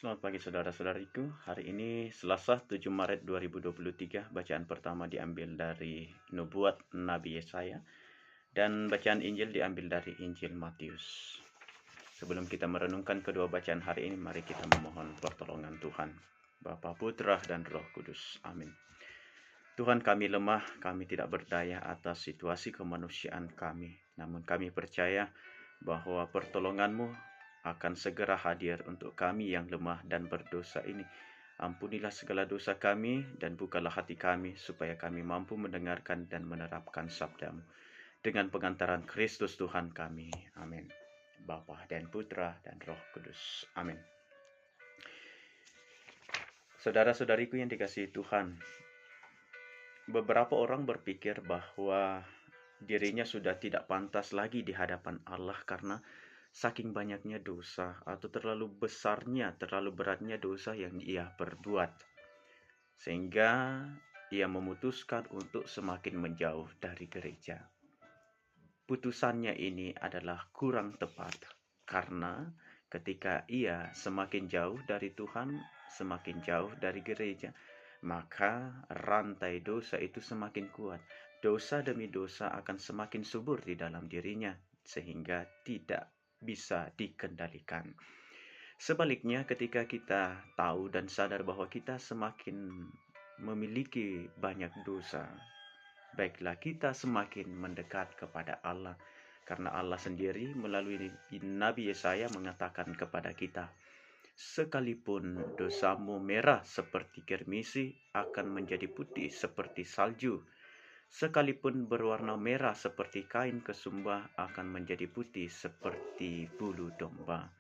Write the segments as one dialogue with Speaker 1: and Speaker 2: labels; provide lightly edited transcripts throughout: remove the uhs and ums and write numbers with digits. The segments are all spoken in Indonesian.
Speaker 1: Selamat pagi saudara-saudariku. Hari ini Selasa 7 Maret 2023. Bacaan pertama diambil dari Nubuat Nabi Yesaya dan bacaan Injil diambil dari Injil Matius. Sebelum kita merenungkan kedua bacaan hari ini, mari kita memohon pertolongan Tuhan, Bapa, Putra, dan Roh Kudus. Amin. Tuhan, kami lemah, kami tidak berdaya atas situasi kemanusiaan kami. Namun kami percaya bahwa pertolongan-Mu akan segera hadir untuk kami yang lemah dan berdosa ini. Ampunilah segala dosa kami dan bukalah hati kami supaya kami mampu mendengarkan dan menerapkan sabda-Mu. Dengan pengantaran Kristus Tuhan kami. Amin. Bapa dan Putra dan Roh Kudus. Amin. Saudara-saudariku yang dikasihi Tuhan, beberapa orang berpikir bahwa dirinya sudah tidak pantas lagi di hadapan Allah karena saking banyaknya dosa atau terlalu besarnya, terlalu beratnya dosa yang ia perbuat. Sehingga ia memutuskan untuk semakin menjauh dari gereja. Putusannya ini adalah kurang tepat karena ketika ia semakin jauh dari Tuhan, semakin jauh dari gereja, maka rantai dosa itu semakin kuat. Dosa demi dosa akan semakin subur di dalam dirinya sehingga tidak bisa dikendalikan. Sebaliknya, ketika kita tahu dan sadar bahwa kita semakin memiliki banyak dosa, baiklah kita semakin mendekat kepada Allah. Karena Allah sendiri melalui Nabi Yesaya mengatakan kepada kita, sekalipun dosamu merah seperti kirmisi akan menjadi putih seperti salju. Sekalipun berwarna merah seperti kain kesumba akan menjadi putih seperti bulu domba.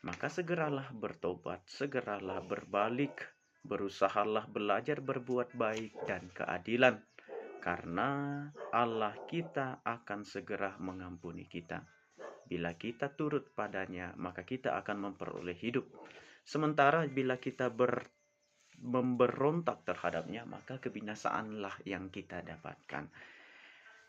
Speaker 1: Maka segeralah bertobat, segeralah berbalik, berusahalah belajar berbuat baik dan keadilan. Karena Allah kita akan segera mengampuni kita. Bila kita turut padanya, maka kita akan memperoleh hidup. Sementara bila kita memberontak terhadapnya, maka kebinasaanlah yang kita dapatkan.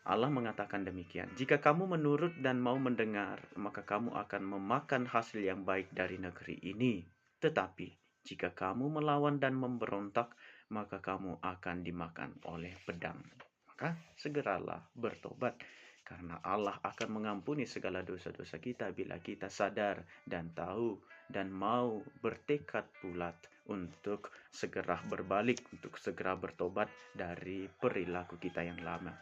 Speaker 1: Allah mengatakan demikian, jika kamu menurut dan mau mendengar, maka kamu akan memakan hasil yang baik dari negeri ini. Tetapi jika kamu melawan dan memberontak, maka kamu akan dimakan oleh pedang. Maka segeralah bertobat, karena Allah akan mengampuni segala dosa-dosa kita bila kita sadar dan tahu dan mau bertekad bulat untuk segera berbalik, untuk segera bertobat dari perilaku kita yang lama.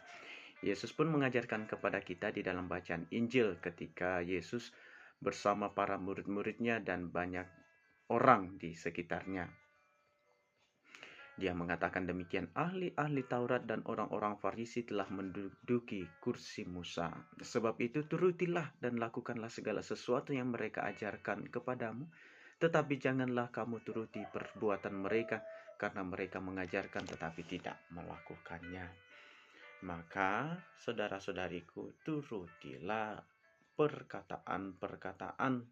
Speaker 1: Yesus pun mengajarkan kepada kita di dalam bacaan Injil ketika Yesus bersama para murid-muridnya dan banyak orang di sekitarnya. Dia mengatakan demikian, ahli-ahli Taurat dan orang-orang Farisi telah menduduki kursi Musa. Sebab itu turutilah dan lakukanlah segala sesuatu yang mereka ajarkan kepadamu. Tetapi janganlah kamu turuti perbuatan mereka, karena mereka mengajarkan tetapi tidak melakukannya. Maka saudara-saudariku, turutilah perkataan-perkataan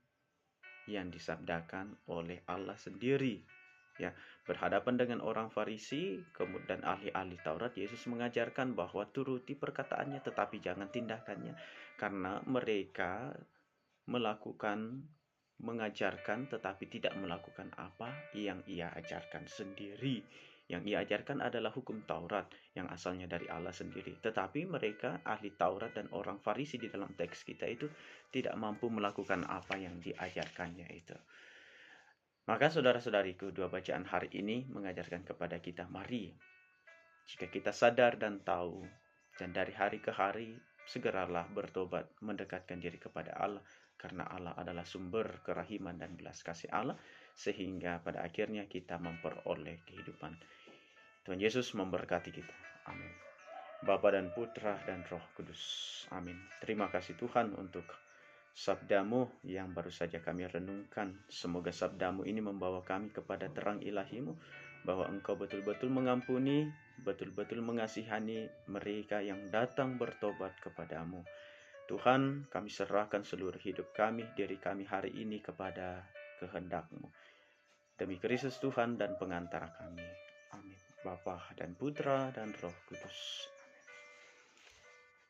Speaker 1: yang disabdakan oleh Allah sendiri. Ya, berhadapan dengan orang Farisi kemudian ahli-ahli Taurat, Yesus mengajarkan bahwa turuti perkataannya tetapi jangan tindakannya, karena mereka mengajarkan tetapi tidak melakukan apa yang ia ajarkan sendiri. Yang ia ajarkan adalah hukum Taurat yang asalnya dari Allah sendiri. Tetapi mereka, ahli Taurat dan orang Farisi di dalam teks kita itu, tidak mampu melakukan apa yang diajarkannya itu. Maka saudara-saudariku, dua bacaan hari ini mengajarkan kepada kita, mari jika kita sadar dan tahu, dan dari hari ke hari segeralah bertobat, mendekatkan diri kepada Allah, karena Allah adalah sumber kerahiman dan belas kasih Allah, sehingga pada akhirnya kita memperoleh kehidupan. Tuhan Yesus memberkati kita. Amin. Bapa dan Putra dan Roh Kudus. Amin. Terima kasih Tuhan untuk sabdamu yang baru saja kami renungkan. Semoga sabdamu ini membawa kami kepada terang ilahimu, bahwa Engkau betul-betul mengampuni, betul-betul mengasihani mereka yang datang bertobat kepadamu. Tuhan, kami serahkan seluruh hidup kami, diri kami hari ini kepada kehendak-Mu. Demi Kristus Tuhan dan pengantara kami. Amin. Bapa dan Putra dan Roh Kudus.